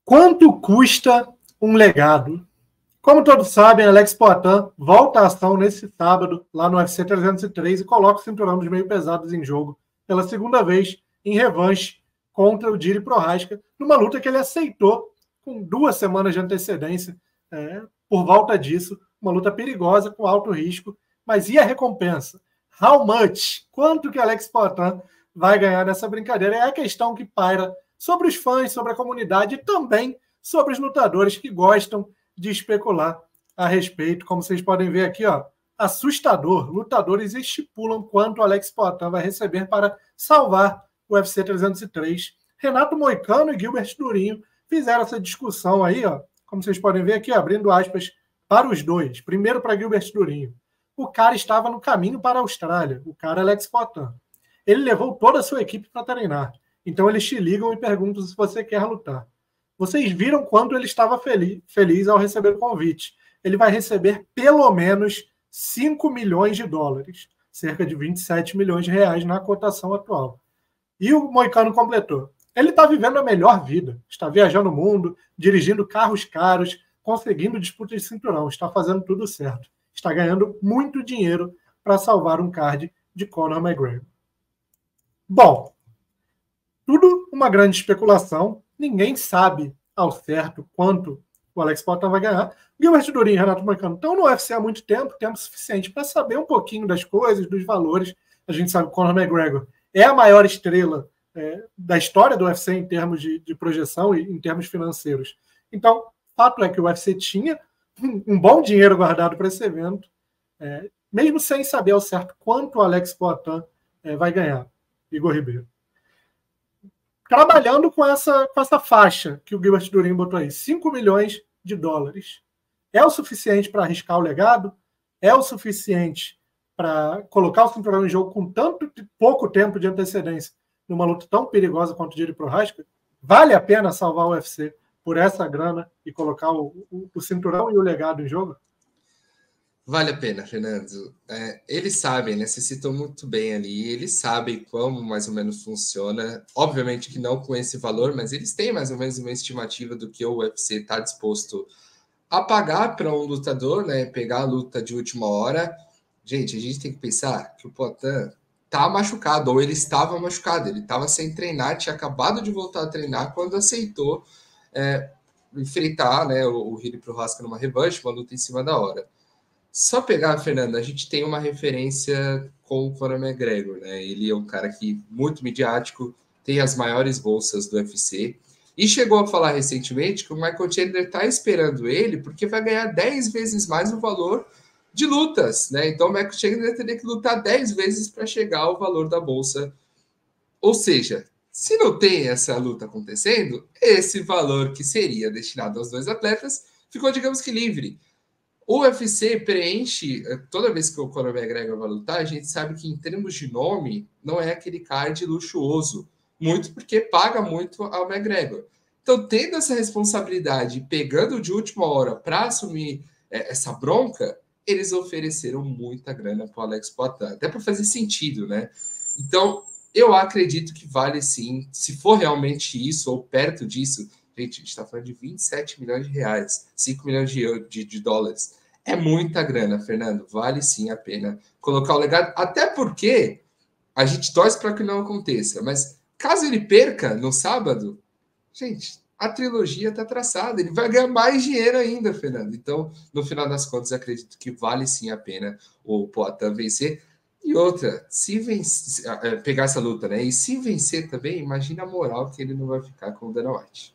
Quanto custa um legado? Como todos sabem, Alex Poatan volta à ação nesse sábado, lá no UFC 303, e coloca o cinturão dos meio pesados em jogo pela segunda vez, em revanche contra o Jiri Prochazka, numa luta que ele aceitou com 2 semanas de antecedência. Por volta disso, uma luta perigosa, com alto risco. Mas e a recompensa? How much? Quanto que Alex Poatan vai ganhar nessa brincadeira? É a questão que paira sobre os fãs, sobre a comunidade e também sobre os lutadores que gostam de especular a respeito. Como vocês podem ver aqui, ó, assustador. Lutadores estipulam quanto Alex Poatan vai receber para salvar o UFC 303. Renato Moicano e Gilbert Durinho fizeram essa discussão aí, ó, como vocês podem ver aqui, abrindo aspas para os dois. Primeiro para Gilbert Durinho. O cara estava no caminho para a Austrália, o cara Alex Poatan. Ele levou toda a sua equipe para treinar. Então eles te ligam e perguntam se você quer lutar. Vocês viram quanto ele estava feliz ao receber o convite. Ele vai receber pelo menos 5 milhões de dólares, cerca de 27 milhões de reais na cotação atual. E o Moicano completou. Ele está vivendo a melhor vida. Está viajando o mundo, dirigindo carros caros, conseguindo disputas de cinturão. Está fazendo tudo certo. Está ganhando muito dinheiro para salvar um card de Conor McGregor. Bom, tudo uma grande especulação. Ninguém sabe ao certo quanto o Alex Poatan vai ganhar. Gilbert Durinho e Renato Moicano estão no UFC há muito tempo suficiente para saber um pouquinho das coisas, dos valores. A gente sabe que o Conor McGregor é a maior estrela da história do UFC em termos de projeção e em termos financeiros. Então, fato é que o UFC tinha um bom dinheiro guardado para esse evento, mesmo sem saber ao certo quanto o Alex Poatan vai ganhar. Igor Ribeiro. Trabalhando com essa faixa que o Gilbert Durinho botou aí, 5 milhões de dólares. É o suficiente para arriscar o legado? É o suficiente para colocar o cinturão em jogo com pouco tempo de antecedência numa luta tão perigosa quanto o Jiri Prochazka? Vale a pena salvar o UFC por essa grana e colocar o cinturão e o legado em jogo? Vale a pena, Fernando. Eles sabem, né? Você citou muito bem ali. Eles sabem como mais ou menos funciona. Obviamente que não com esse valor, mas eles têm mais ou menos uma estimativa do que o UFC está disposto a pagar para um lutador, né? Pegar a luta de última hora. Gente, a gente tem que pensar que o Poatan tá machucado, ou ele estava machucado. Ele estava sem treinar, tinha acabado de voltar a treinar quando aceitou enfrentar, né, o Jiri Prochazka numa revanche, uma luta em cima da hora. Só pegar, Fernando, a gente tem uma referência com o Conor McGregor, né? Ele é um cara que muito midiático, tem as maiores bolsas do UFC, e chegou a falar recentemente que o Michael Chandler está esperando ele porque vai ganhar 10 vezes mais o valor de lutas, né? Então o Michael Chandler teria que lutar 10 vezes para chegar ao valor da bolsa. Ou seja, se não tem essa luta acontecendo, esse valor que seria destinado aos dois atletas ficou, digamos que, livre. O UFC preenche, toda vez que o Conor McGregor vai lutar, a gente sabe que em termos de nome, não é aquele card luxuoso, muito porque paga muito ao McGregor. Então, tendo essa responsabilidade, pegando de última hora para assumir essa bronca, eles ofereceram muita grana para o Alex Poatan, até para fazer sentido, né? Então, eu acredito que vale sim, se for realmente isso, ou perto disso. Gente, a gente está falando de 27 milhões de reais, 5 milhões de dólares. É muita grana, Fernando. Vale sim a pena colocar o legado, até porque a gente torce para que não aconteça. Mas caso ele perca no sábado, gente, a trilogia está traçada. Ele vai ganhar mais dinheiro ainda, Fernando. Então, no final das contas, acredito que vale sim a pena o Poatan vencer. E outra, se vencer, pegar essa luta, né? E se vencer também, imagina a moral que ele não vai ficar com o Dana White.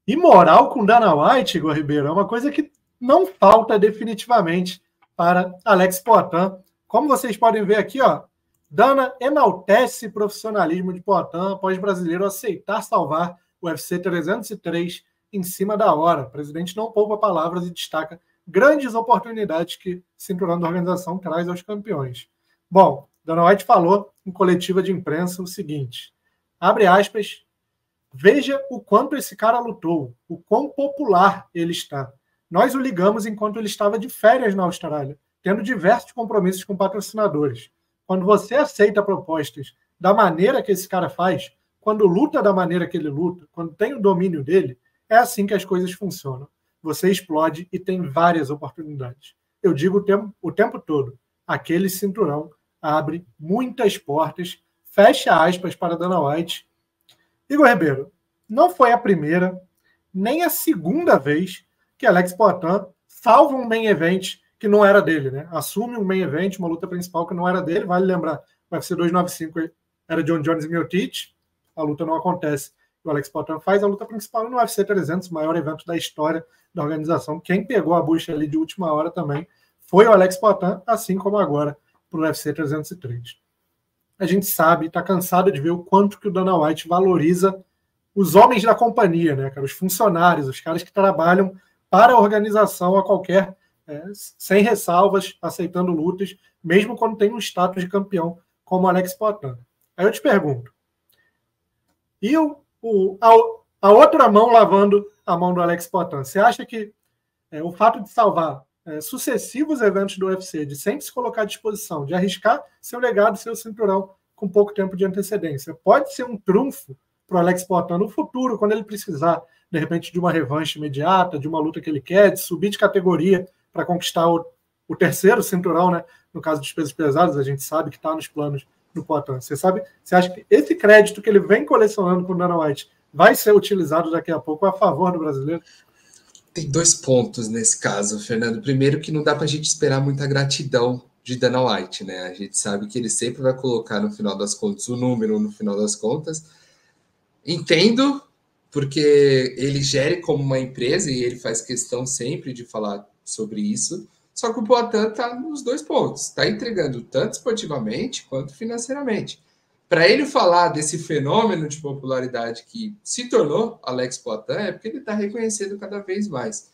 E moral com Dana White, Igor Ribeiro, é uma coisa que não falta definitivamente para Alex Poatan. Como vocês podem ver aqui, ó, Dana enaltece profissionalismo de Poatan após o brasileiro aceitar salvar o UFC 303 em cima da hora. O presidente não poupa palavras e destaca grandes oportunidades que o cinturão da organização traz aos campeões. Bom, Dana White falou em coletiva de imprensa o seguinte, abre aspas, veja o quanto esse cara lutou, o quão popular ele está. Nós o ligamos enquanto ele estava de férias na Austrália, tendo diversos compromissos com patrocinadores. Quando você aceita propostas da maneira que esse cara faz, quando luta da maneira que ele luta, quando tem o domínio dele, É assim que as coisas funcionam. Você explode e tem várias oportunidades. Eu digo o tempo todo, aquele cinturão abre muitas portas, fecha aspas para Dana White. Igor Ribeiro, não foi a primeira, nem a segunda vez que Alex Poitin salva um main event que não era dele, né? Assume um main event, uma luta principal que não era dele. Vale lembrar, o UFC 295 era John Jones e Miocic, a luta não acontece. O Alex Poitin faz a luta principal no UFC 300, o maior evento da história da organização. Quem pegou a bucha ali de última hora também foi o Alex Poitin, assim como agora para o UFC 303. A gente sabe, está cansado de ver o quanto que o Dana White valoriza os homens da companhia, né, cara? Os funcionários, os caras que trabalham para a organização a qualquer, sem ressalvas, aceitando lutas, mesmo quando tem um status de campeão, como o Alex Poitin. Aí eu te pergunto, e a outra mão lavando a mão do Alex Poitin? Você acha que o fato de salvar sucessivos eventos do UFC, de sempre se colocar à disposição, de arriscar seu legado, seu cinturão com pouco tempo de antecedência, pode ser um trunfo para o Alex Poitin no futuro, quando ele precisar, de repente, de uma revanche imediata, de uma luta que ele quer, de subir de categoria para conquistar o terceiro cinturão, né? No caso dos pesos pesados, a gente sabe que está nos planos do Poitin. Você acha que esse crédito que ele vem colecionando com o Dana White vai ser utilizado daqui a pouco a favor do brasileiro? Tem 2 pontos nesse caso, Fernando. Primeiro, que não dá para a gente esperar muita gratidão de Dana White, né? A gente sabe que ele sempre vai colocar no final das contas o número no final das contas. Entendo, porque ele gere como uma empresa e ele faz questão sempre de falar sobre isso. Só que o Poitin está nos 2 pontos. Está entregando tanto esportivamente quanto financeiramente. Para ele falar desse fenômeno de popularidade que se tornou Alex Poitin, é porque ele está reconhecendo cada vez mais.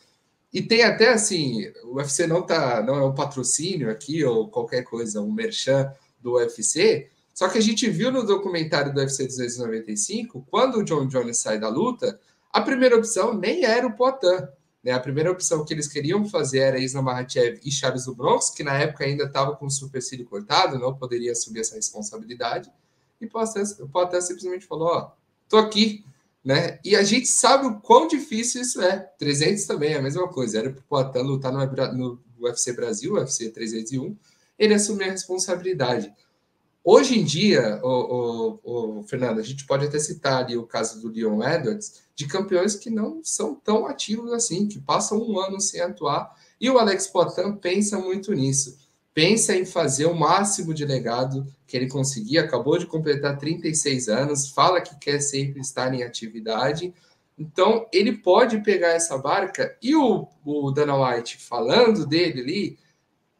E tem até assim, o UFC não é um patrocínio aqui ou qualquer coisa, um merchan do UFC, só que a gente viu no documentário do UFC 295, quando o John Jones sai da luta, a primeira opção nem era o Poitin. Né? A primeira opção que eles queriam fazer era Islam Makhachev e Charles do Bronx, que na época ainda estava com o supercílio cortado, não poderia assumir essa responsabilidade. E o Poitin simplesmente falou, ó, tô aqui, né? E a gente sabe o quão difícil isso é. 300 também é a mesma coisa. Era pro Poitin lutar no UFC Brasil, UFC 301, ele assumir a responsabilidade. Hoje em dia, Fernando, a gente pode até citar ali o caso do Leon Edwards, de campeões que não são tão ativos assim, que passam um ano sem atuar, e o Alex Poitin pensa muito nisso. Pensa em fazer o máximo de legado que ele conseguir, acabou de completar 36 anos, fala que quer sempre estar em atividade, então ele pode pegar essa barca, e o Dana White falando dele ali,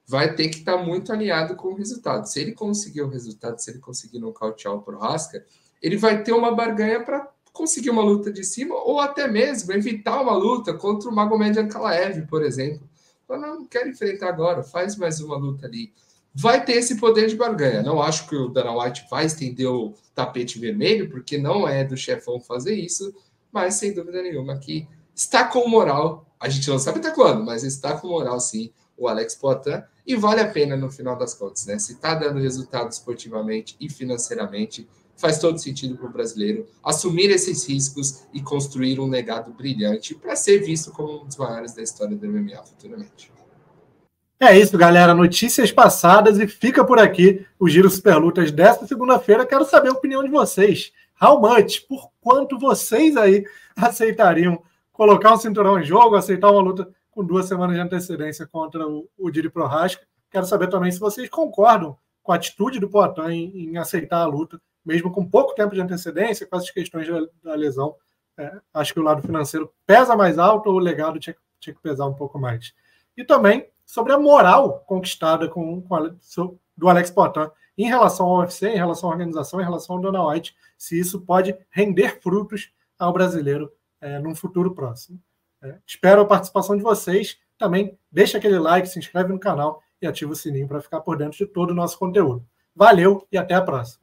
vai ter que estar muito alinhado com o resultado. Se ele conseguir o resultado, se ele conseguir nocautear o Prochazka, ele vai ter uma barganha para conseguir uma luta de cima, ou até mesmo evitar uma luta contra o Magomed Ankalaev, por exemplo. Não quero enfrentar agora, faz mais uma luta ali. Vai ter esse poder de barganha. Não acho que o Dana White vai estender o tapete vermelho, porque não é do chefão fazer isso, mas sem dúvida nenhuma que está com moral. A gente não sabe até quando, mas está com moral sim o Alex Poitin, e vale a pena no final das contas, né? Se está dando resultado esportivamente e financeiramente, faz todo sentido para o brasileiro assumir esses riscos e construir um legado brilhante para ser visto como um dos maiores da história do MMA futuramente. É isso, galera. Notícias passadas e fica por aqui o Giro Superlutas desta segunda-feira. Quero saber a opinião de vocês. How much? Por quanto vocês aí aceitariam colocar um cinturão em jogo, aceitar uma luta com 2 semanas de antecedência contra o Jiri Prochazka? Quero saber também se vocês concordam com a atitude do Poitin em aceitar a luta, mesmo com pouco tempo de antecedência, com essas questões da lesão. Acho que o lado financeiro pesa mais alto ou o legado tinha que pesar um pouco mais. E também sobre a moral conquistada do Alex Poitin em relação ao UFC, em relação à organização, em relação ao Dana White, se isso pode render frutos ao brasileiro num futuro próximo. Espero a participação de vocês. Também deixa aquele like, se inscreve no canal e ativa o sininho para ficar por dentro de todo o nosso conteúdo. Valeu e até a próxima.